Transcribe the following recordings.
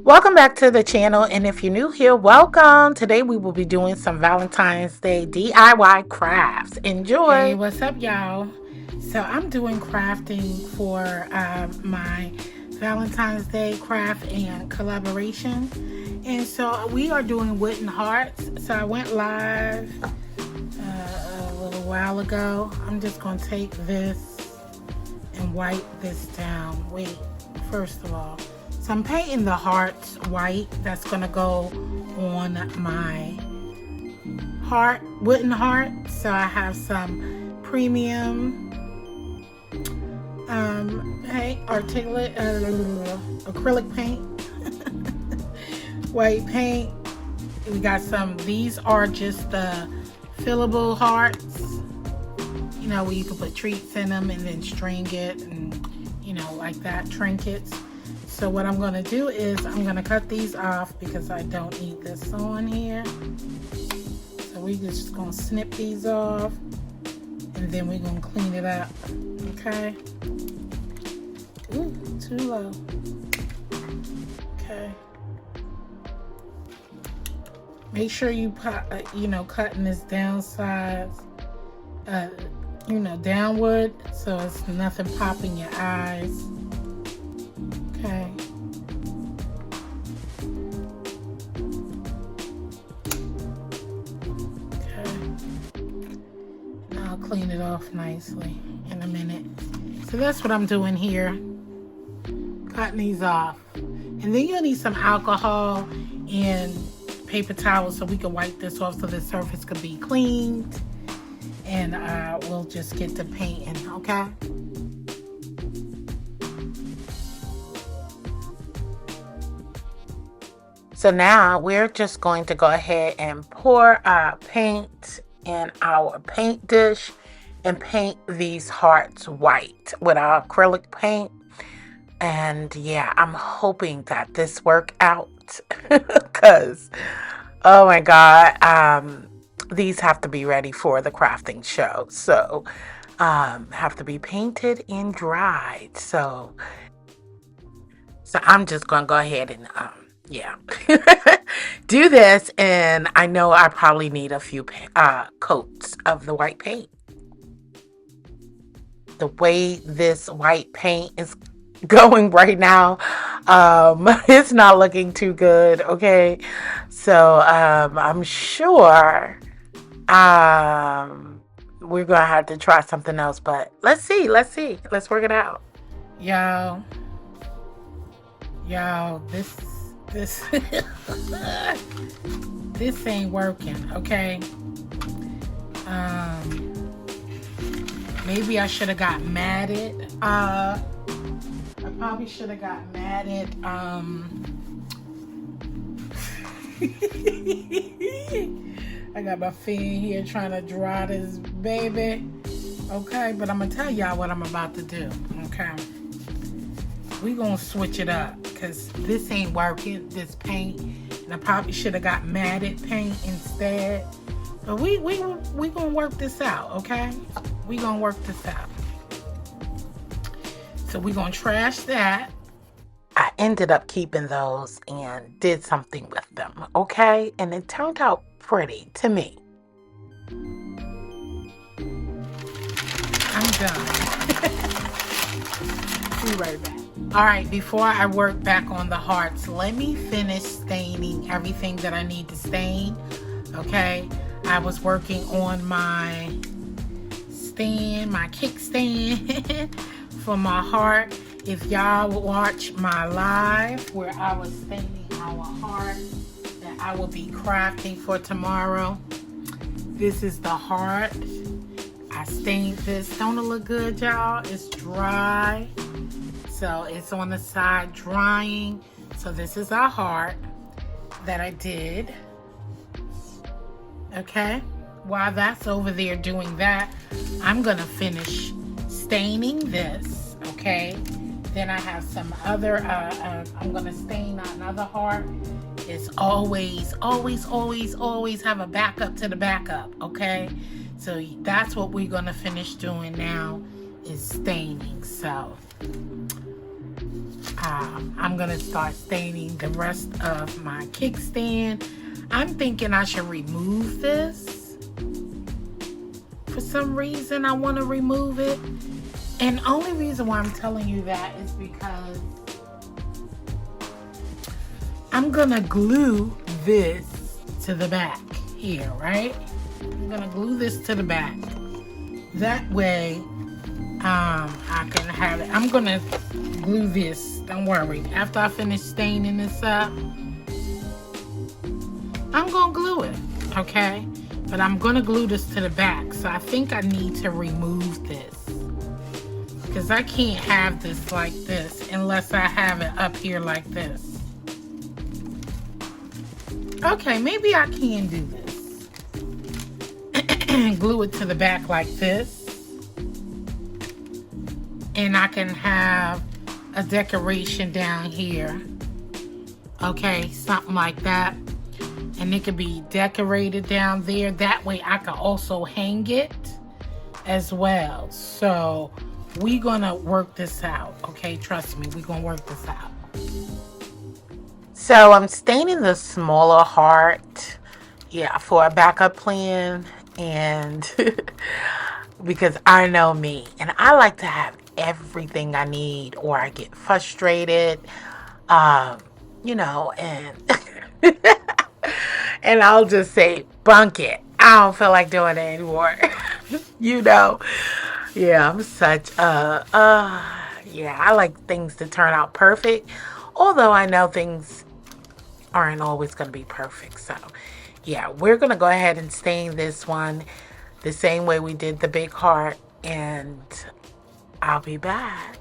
Welcome back to the channel, and if you're new here, welcome. Today we will be doing some Valentine's Day DIY crafts. Hey, Enjoy! what's up, y'all? So I'm doing crafting for my Valentine's Day craft and collaboration, and so we are doing wooden hearts. So I went live a little while ago. I'm just gonna take this and wipe this down. Wait, first of all, so I'm painting the hearts white. That's gonna go on my wooden heart. So I have some premium paint, articulate acrylic paint, white paint. We got some. These are just the fillable hearts. You know, where you can put treats in them and then string it, and like that, trinkets. So what I'm gonna do is I'm gonna cut these off because I don't need this on here. So we just gonna snip these off, and then we're gonna clean it up. Okay. Ooh, too low. Okay. Make sure you cutting this downside, downward, so it's nothing popping your eyes. Okay. I'll clean it off nicely in a minute. So that's what I'm doing here. Cutting these off. And then you'll need some alcohol and paper towels so we can wipe this off so the surface could be cleaned. And we'll just get to painting, okay? So now we're just going to go ahead and pour our paint in our paint dish and paint these hearts white with our acrylic paint. And yeah, I'm hoping that this work out because, oh my God, these have to be ready for the crafting show. So have to be painted and dried. So I'm just going to go ahead and yeah, do this, and I know I probably need a few coats of the white paint. The way this white paint is going right now, it's not looking too good, okay? So I'm sure we're gonna have to try something else, but let's see, let's work it out. Y'all, this this ain't working, okay? Maybe I should have got matted. I probably should have got matted. I got my fan here trying to dry this baby. Okay, but I'm gonna tell y'all what I'm about to do. Okay, we gonna switch it up because this ain't working, this paint, and I probably should have got matted paint instead. But we gonna work this out, okay? We gonna work this out. So we gonna trash that. I ended up keeping those and did something with them, okay? And it turned out pretty to me. I'm done. Be right back. All right, before I work back on the hearts, let me finish staining everything that I need to stain, okay? I was working on my stand, my kickstand for my heart. If y'all watch my live where I was staining our heart that I will be crafting for tomorrow, this is the heart. I stained this. Don't it look good, y'all? It's dry. So it's on the side drying. So this is our heart that I did. Okay. While that's over there doing that, I'm going to finish staining this. Okay. Then I have some other, I'm going to stain another heart. It's always have a backup to the backup. Okay. So that's what we're going to finish doing now is staining. So I'm gonna start staining the rest of my kickstand. I'm thinking I should remove this. For some reason, I want to remove it. And the only reason why I'm telling you that is because I'm gonna glue this to the back here, right? I'm gonna glue this to the back. That way, I can have it. I'm gonna glue this. Don't worry. After I finish staining this up, I'm gonna glue it, okay? But I'm gonna glue this to the back. So I think I need to remove this, because I can't have this like this unless I have it up here like this. Okay, maybe I can do this. Glue it to the back like this. And I can have a decoration down here. Okay, something like that. And it could be decorated down there. That way I can also hang it as well. So we're gonna work this out. Okay, trust me, we're gonna work this out. So I'm staining the smaller heart, yeah, for a backup plan. And because I know me, and I like to have everything I need, or I get frustrated, you know, and and I'll just say, bunk it. I don't feel like doing it anymore. You know, yeah, I'm such yeah, I like things to turn out perfect, although I know things aren't always going to be perfect. So yeah, we're going to go ahead and stain this one the same way we did the big heart, and I'll be back.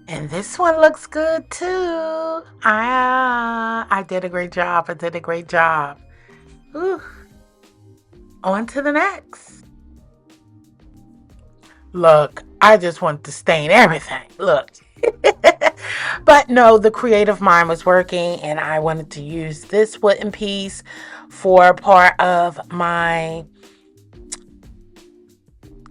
And this one looks good too. I did a great job. I did a great job. Ooh. On to the next. Look, I just want to stain everything. Look. But no, the creative mind was working, and I wanted to use this wooden piece for part of my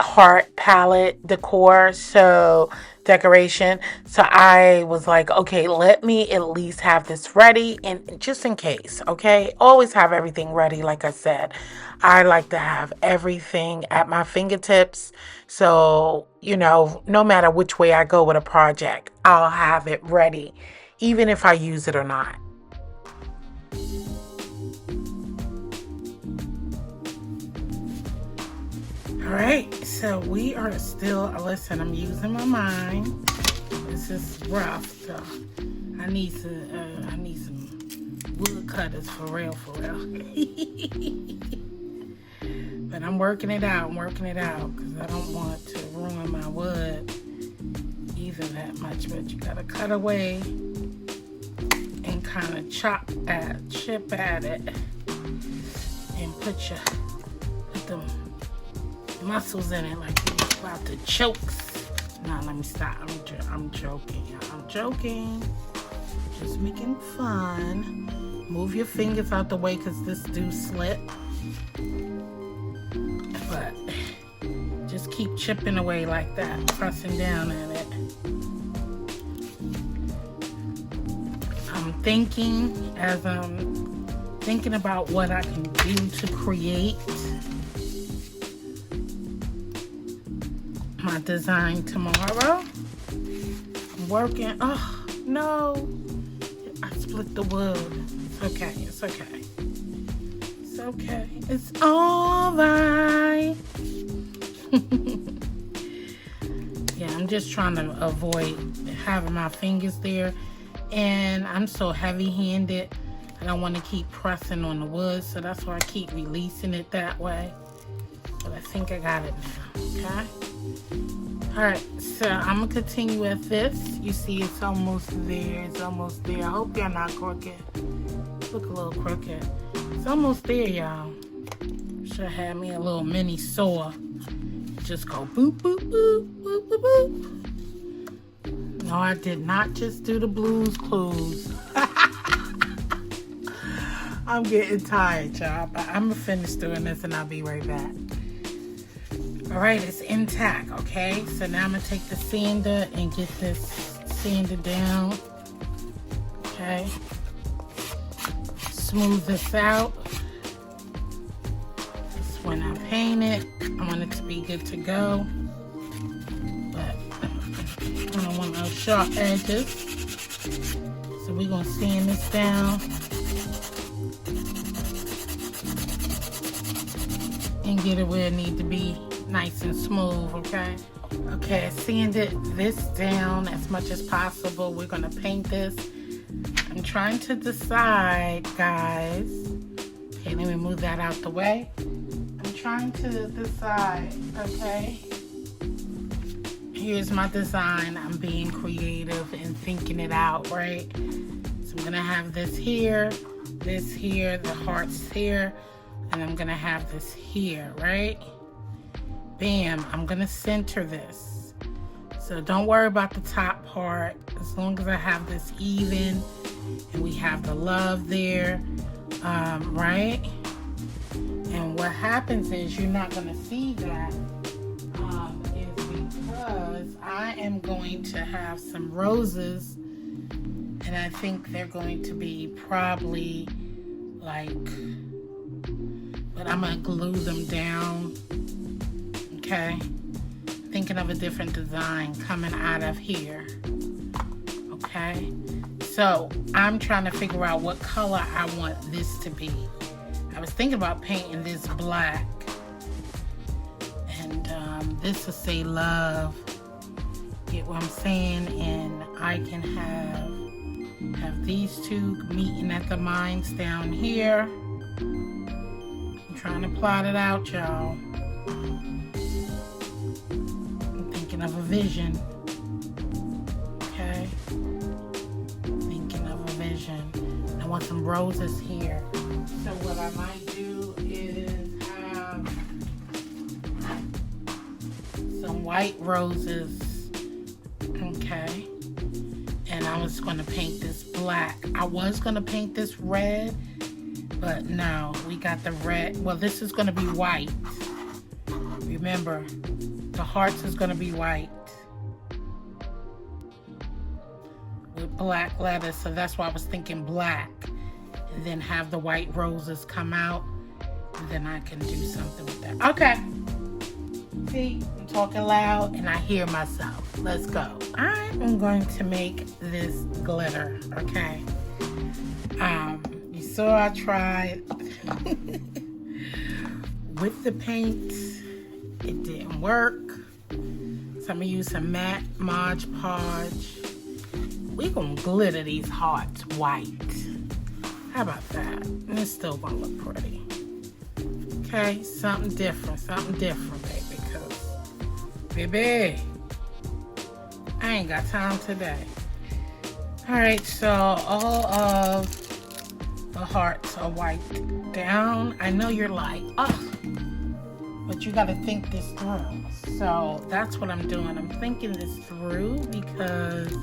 heart palette decor, so decoration. So I was like, okay, let me at least have this ready, and just in case, okay, always have everything ready. Like I said, I like to have everything at my fingertips, so you know, no matter which way I go with a project, I'll have it ready, even if I use it or not. All right, so we are still, listen, I'm using my mind. This is rough, so I need some wood cutters for real. But I'm working it out, because I don't want to ruin my wood either that much. But you gotta cut away and kind of chip at it, and put them muscles in it like you're about to choke. Now let me stop. I'm joking. I'm joking. Just making fun. Move your fingers out the way, because this do slip. But just keep chipping away like that, pressing down at it. I'm thinking, as I'm thinking about what I can do to create my design tomorrow. I'm working. Oh no, I split the wood. It's okay. It's okay. It's okay. It's all right. Yeah, I'm just trying to avoid having my fingers there, and I'm so heavy-handed. I don't want to keep pressing on the wood, so that's why I keep releasing it that way. But I think I got it now. Okay. Alright, so I'm going to continue with this. You see it's almost there. It's almost there. I hope you're not crooked. Look a little crooked. It's almost there, y'all. Should have me a little mini saw. Just go boop, boop, boop, boop, boop, boop. No, I did not just do the Blues Clues. I'm getting tired, y'all. But I'm going to finish doing this, and I'll be right back. All right, it's intact, okay? So now I'm gonna take the sander and get this sanded down, okay? Smooth this out. This when I paint it, I want it to be good to go. But I don't want no sharp edges. So we're gonna sand this down and get it where it needs to be, nice and smooth, okay? Okay, I sanded this down as much as possible. We're gonna paint this. I'm trying to decide, guys. Okay, let me move that out the way. I'm trying to decide, okay? Here's my design. I'm being creative and thinking it out, right? So I'm gonna have this here, the hearts here, and I'm gonna have this here, right? Bam, I'm gonna center this. So don't worry about the top part, as long as I have this even and we have the love there, right? And what happens is you're not gonna see that is because I am going to have some roses, and I think they're going to be probably like, but I'm gonna glue them down, okay? Thinking of a different design coming out of here, okay? So I'm trying to figure out what color I want this to be. I was thinking about painting this black, and this will say love, get what I'm saying? And I can have these two meeting at the mines down here. I'm trying to plot it out, y'all. I'm thinking of a vision, okay? Thinking of a vision. I want some roses here. So what I might do is have some white roses, okay? And I was gonna paint this black. I was gonna paint this red, but no, we got the red. Well, this is gonna be white. Remember, the hearts is gonna be white with black letters, so that's why I was thinking black. And then have the white roses come out, and then I can do something with that. Okay. See, I'm talking loud and I hear myself. Let's go. I am going to make this glitter, okay? You saw I tried with the paint. It didn't work. So I'm gonna use some matte Mod Podge. We're gonna glitter these hearts white. How about that? And it's still gonna look pretty. Okay, something different, baby, because, baby, I ain't got time today. All right, so all of the hearts are wiped down. I know you're like, oh, but you gotta think this through. So that's what I'm doing. I'm thinking this through because,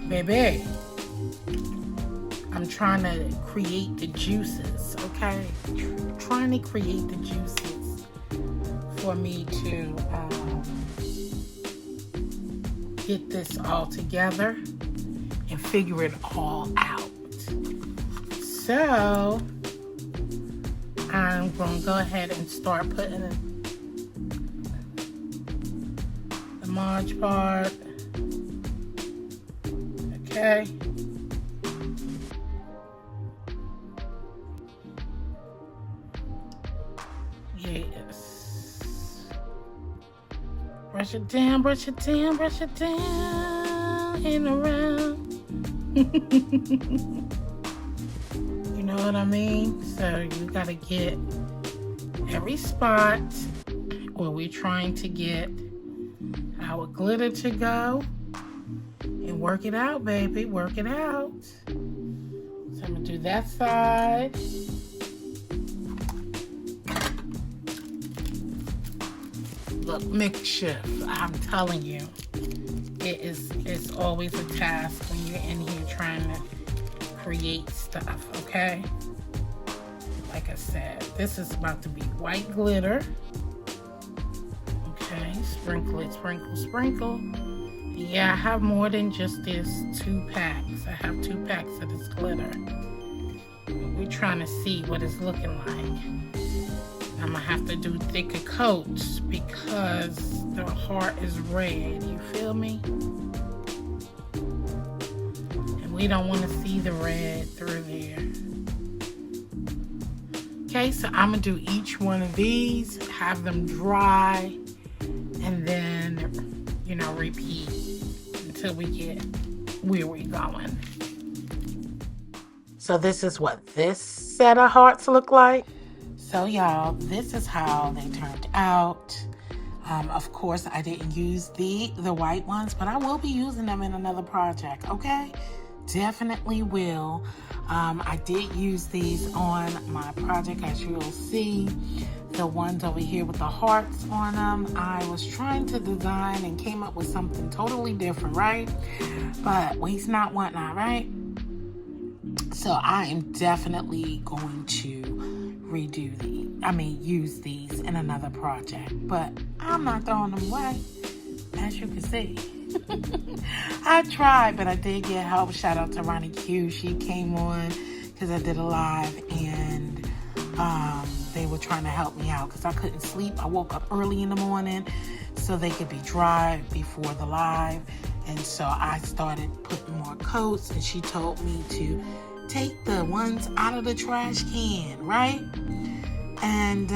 baby, I'm trying to create the juices, okay? Trying to create the juices for me to get this all together and figure it all out. So I'm gonna go ahead and start putting the Mod Podge, okay? Yes. Brush it down, brush it down, brush it down and around. You know what I mean? So you gotta get every spot where we're trying to get our glitter to go and work it out, baby. Work it out. So I'm gonna do that side. Look, mix shift. I'm telling you, it's always a task when you're in here trying to create stuff, okay? Like I said, this is about to be white glitter. Sprinkle it, sprinkle, sprinkle. Yeah, I have more than just this 2 packs. I have 2 packs of this glitter. We're trying to see what it's looking like. I'm gonna have to do thicker coats because the heart is red. You feel me? And we don't want to see the red through there. Okay, so I'm gonna do each one of these, have them dry, and then, repeat until we get where we're going. So this is what this set of hearts look like. So y'all, this is how they turned out. Of course, I didn't use the white ones, but I will be using them in another project, okay? Definitely will. I did use these on my project, as you'll see. The ones over here with the hearts on them, I was trying to design and came up with something totally different, right? But waste not, want not, right? So I am definitely going to use these in another project, but I'm not throwing them away, as you can see. I tried, but I did get help. Shout out to Ronnie Q. She came on because I did a live, and they were trying to help me out because I couldn't sleep. I woke up early in the morning so they could be dry before the live, and so I started putting more coats, and she told me to take the ones out of the trash can, right? And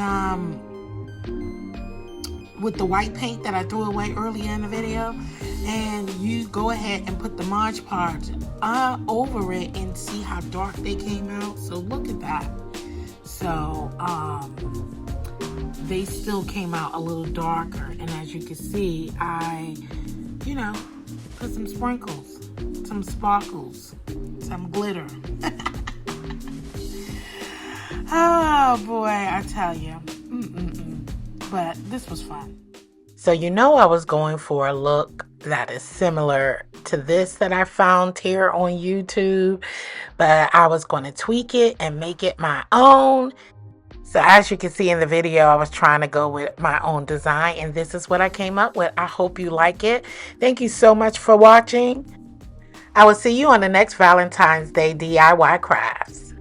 with the white paint that I threw away earlier in the video, and you go ahead and put the Mod Podge over it and see how dark they came out. So look at that. So they still came out a little darker, and as you can see, I put some sprinkles, some sparkles, some glitter. Oh boy, I tell you. But this was fun. So I was going for a look that is similar to this that I found here on YouTube, but I was going to tweak it and make it my own. So as you can see in the video, I was trying to go with my own design, and this is what I came up with. I hope you like it. Thank you so much for watching. I will see you on the next Valentine's Day DIY crafts.